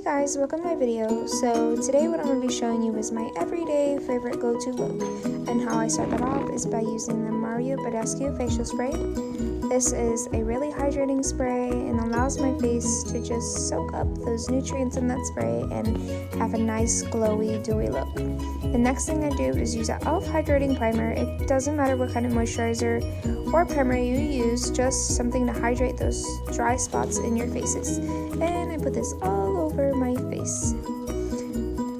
guys, welcome to my video. So today what I'm going to be showing you is my everyday favorite go-to look, and how I start that off is by using the badescu facial spray. This is a really hydrating spray and allows my face to just soak up those nutrients in that spray and have a nice glowy dewy look. The next thing I do is use an e.l.f. hydrating primer. It doesn't matter what kind of moisturizer or primer you use, just something to hydrate those dry spots in your faces. And I put this all over my face.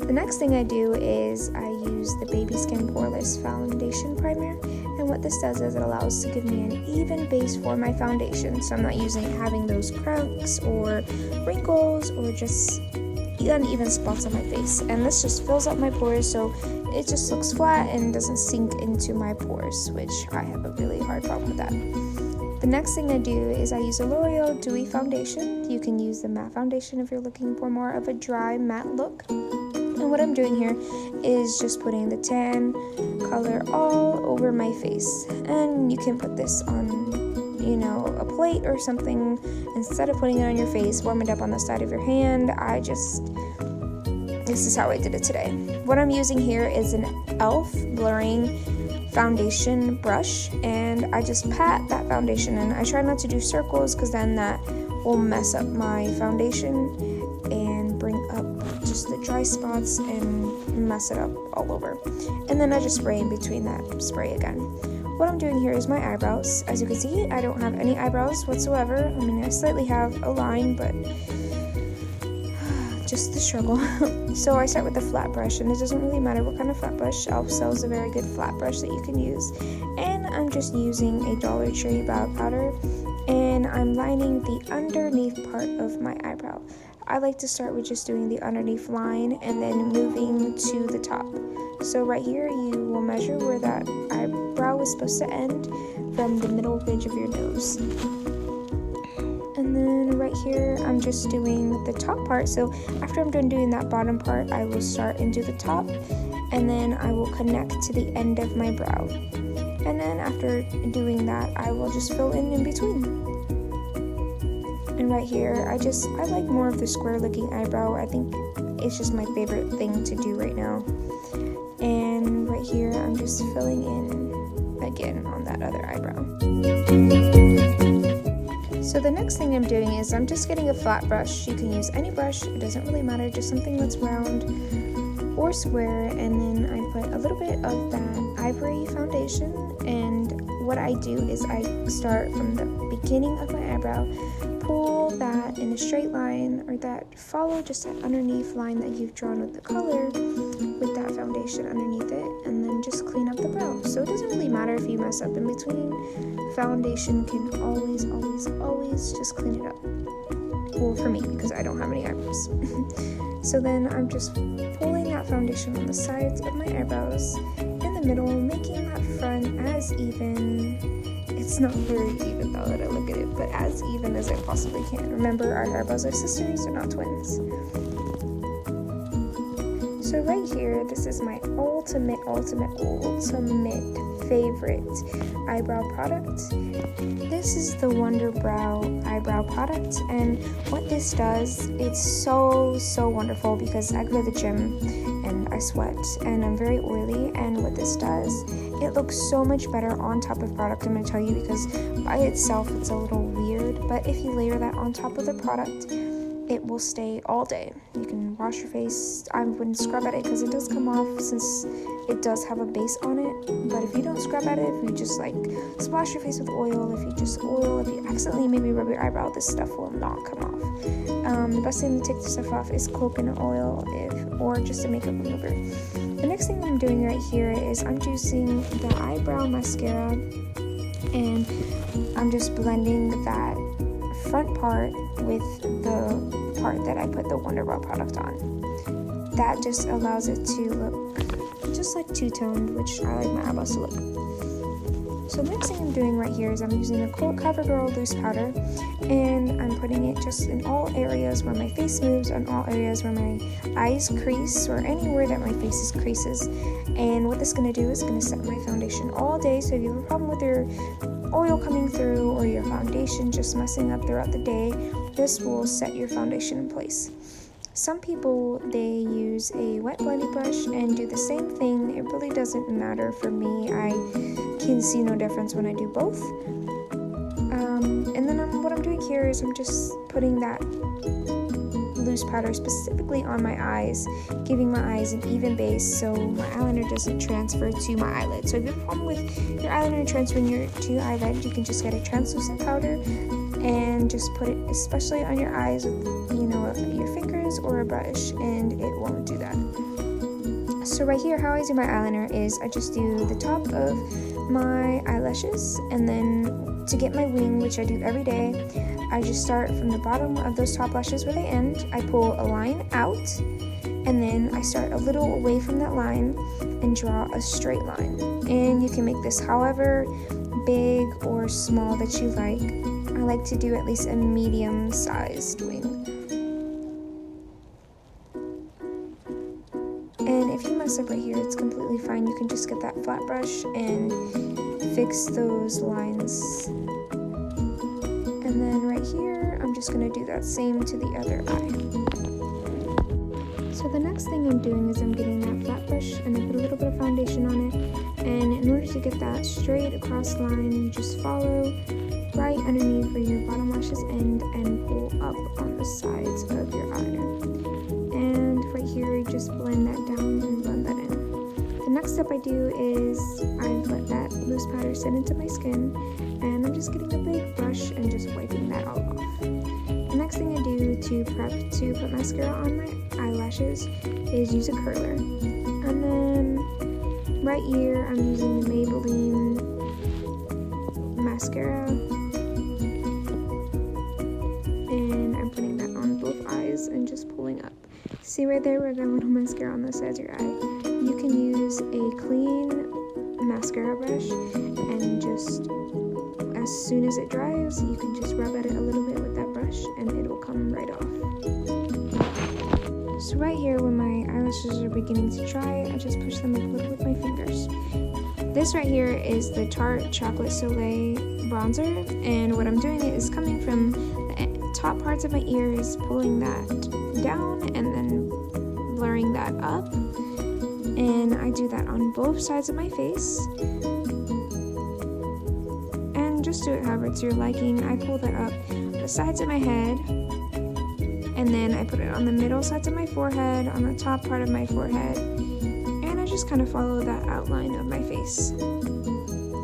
The next thing I do is I use the Baby Skin Poreless Foundation Primer, and what this does is it allows to give me an even base for my foundation, so I'm not having those cracks or wrinkles or just uneven spots on my face. And this just fills up my pores, so it just looks flat and doesn't sink into my pores, which I have a really hard problem with that. The next thing I do is I use a L'Oreal Dewy Foundation. You can use the matte foundation if you're looking for more of a dry matte look. And what I'm doing here is just putting the tan color all over my face. And you can put this on, a plate or something. Instead of putting it on your face, warm it up on the side of your hand. This is how I did it today. What I'm using here is an e.l.f. blurring foundation brush, and I just pat that foundation in. I try not to do circles because then that will mess up my foundation and bring up just the dry spots and mess it up all over. And then I just spray in between that spray again. What I'm doing here is my eyebrows. As you can see, I don't have any eyebrows whatsoever. I mean, I slightly have a line, but just the struggle. So I start with a flat brush, and it doesn't really matter what kind of flat brush. e.l.f. sells a very good flat brush that you can use. And I'm just using a Dollar Tree brow powder, and I'm lining the underneath part of my eyebrow. I like to start with just doing the underneath line and then moving to the top. So right here, you will measure where that eyebrow is supposed to end from the middle ridge of your nose. And then right here, I'm just doing the top part. So after I'm done doing that bottom part, I will start and do the top, and then I will connect to the end of my brow. And then after doing that, I will just fill in between. And right here, I like more of the square looking eyebrow. I think it's just my favorite thing to do right now. And right here, I'm just filling in again on that other eyebrow. So the next thing I'm doing is I'm just getting a flat brush. You can use any brush, it doesn't really matter, just something that's round or square. And then I put a little bit of that ivory foundation, and what I do is I start from the beginning of my eyebrow, pull that in a straight line, or that follow just that underneath line that you've drawn with the color with that foundation underneath it, and then just clean up the brow. So it doesn't really matter if you mess up in between. Foundation can always just clean it up. Well, for me, because I don't have any eyebrows. So then I'm just pulling that foundation on the sides of my eyebrows, in the middle, making that front as even. It's not very even now that I look at it, but as even as I possibly can. Remember, our eyebrows are sisters, they're not twins. So right here, this is my ultimate favorite eyebrow product. This is the Wonder Brow eyebrow product, and what this does, it's so wonderful because I go to the gym and I sweat and I'm very oily, and what this does, it looks so much better on top of product. I'm going to tell you, because by itself it's a little weird, but if you layer that on top of the product, it will stay all day. You can wash your face. I wouldn't scrub at it because it does come off since it does have a base on it. But if you don't scrub at it, if you just splash your face with oil, if you accidentally maybe rub your eyebrow, this stuff will not come off. The best thing to take this stuff off is coconut oil or just a makeup remover. The next thing I'm doing right here is I'm using the eyebrow mascara, and I'm just blending that front part with the part that I put the Wonder Brow product on. That just allows it to look just like two-toned, which I like my eyebrows to look. So the next thing I'm doing right here is I'm using the Covergirl loose powder, and I'm putting it just in all areas where my face moves, and all areas where my eyes crease, or anywhere that my face creases. And what this is going to do is going to set my foundation all day. So if you have a problem with your oil coming through or your foundation just messing up throughout the day, this will set your foundation in place. Some people, they use a wet blending brush and do the same thing. It really doesn't matter for me. I can see no difference when I do both. And then what I'm doing here is I'm just putting that loose powder specifically on my eyes, giving my eyes an even base so my eyeliner doesn't transfer to my eyelid. So if you have a problem with your eyeliner transferring to your eyelid, you can just get a translucent powder and just put it especially on your eyes with, your fingers or a brush, and it won't do that. So right here, how I do my eyeliner is I just do the top of my eyelashes, and then to get my wing, which I do every day, I just start from the bottom of those top lashes where they end. I pull a line out, and then I start a little away from that line and draw a straight line. And you can make this however big or small that you like. I like to do at least a medium-sized wing. And if you mess up right here, it's completely fine. You can just get that flat brush and fix those lines. And then right here, I'm just gonna do that same to the other eye. So the next thing I'm doing is I'm getting that flat brush and I put a little bit of foundation on it. And in order to get that straight across line, you just follow right underneath where your bottom lashes end and pull up on the sides of your eyeliner. And right here, you just blend that down and blend that in. The next step I do is I let that loose powder sit into my skin, and I'm just getting a big brush and just wiping that all off. The next thing I do to prep to put mascara on my eyelashes is use a curler. And then right here, I'm using the Maybelline mascara, and I'm putting that on both eyes and just pulling up. See right there where I got a little mascara on the sides of your eye? You can use a clean mascara brush and just as soon as it dries, you can just rub at it a little bit with that brush and it will come right off. So right here, when my eyelashes are beginning to dry, I just push them up a little with my fingers. This right here is the Tarte Chocolate Soleil bronzer, and what I'm doing is coming from the top parts of my ears, pulling that down and then blurring that up. And I do that on both sides of my face. And just do it however it's your liking. I pull that up the sides of my head, and then I put it on the middle sides of my forehead, on the top part of my forehead, and I just kind of follow that outline of my face.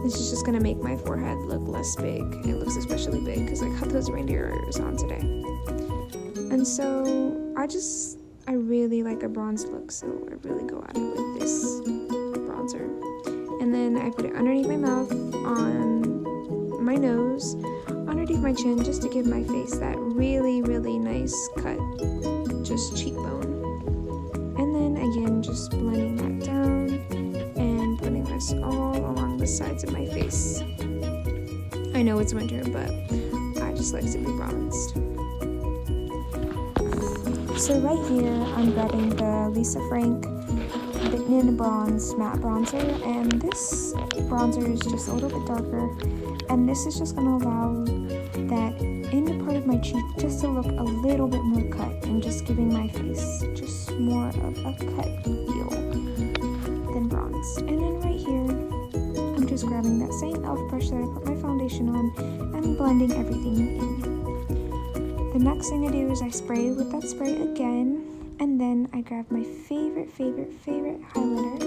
This is just going to make my forehead look less big. It looks especially big because I got those reindeer ears on today. And so I really like a bronze look, so I really go at it with this bronzer. And then I put it underneath my mouth, on my nose, underneath my chin, just to give my face that really, really nice cut, just cheekbone. And then again, just blending that down and putting this all along the sides of my face. I know it's winter, but I just like to be bronzed. So right here, I'm grabbing the Lisa Frank Bitten Bronze Matte Bronzer, and this bronzer is just a little bit darker, and this is just going to allow that inner part of my cheek just to look a little bit more cut, and just giving my face just more of a cut feel than bronzed. And then right here, I'm just grabbing that same e.l.f. brush that I put my foundation on and blending everything in. The next thing I do is I spray with that spray again, and then I grab my favorite highlighter,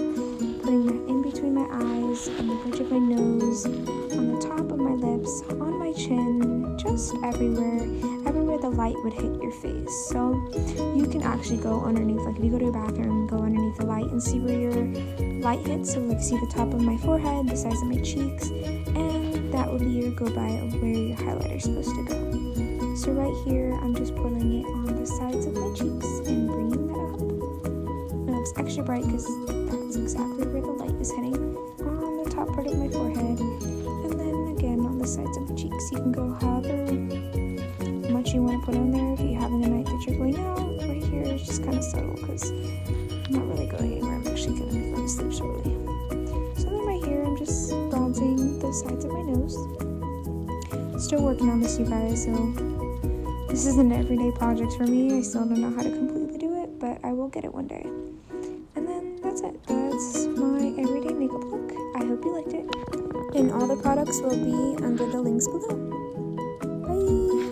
putting that in between my eyes, on the bridge of my nose, on the top of my lips, on my chin, just everywhere the light would hit your face. So you can actually go underneath, like if you go to a bathroom, go underneath the light and see where your light hits. So like see the top of my forehead, the sides of my cheeks, and that would be your go-by of where your highlighter is supposed to go. So right here, I'm just pulling it on the sides of my cheeks and bringing that up. It looks extra bright because that's exactly where the light is hitting, on the top part of my forehead, and then again on the sides of the cheeks. You can go however much you want to put on there. If you're having a night that you're going out, right here is just kind of subtle because I'm not really going anywhere. I'm actually going to be going to sleep shortly. So then right here, I'm just bronzing the sides of my nose. Still working on this, you guys, so This is an everyday project for me. I still don't know how to completely do it, but I will get it one day. And then that's it. That's my everyday makeup look. I hope you liked it. And all the products will be under the links below. Bye!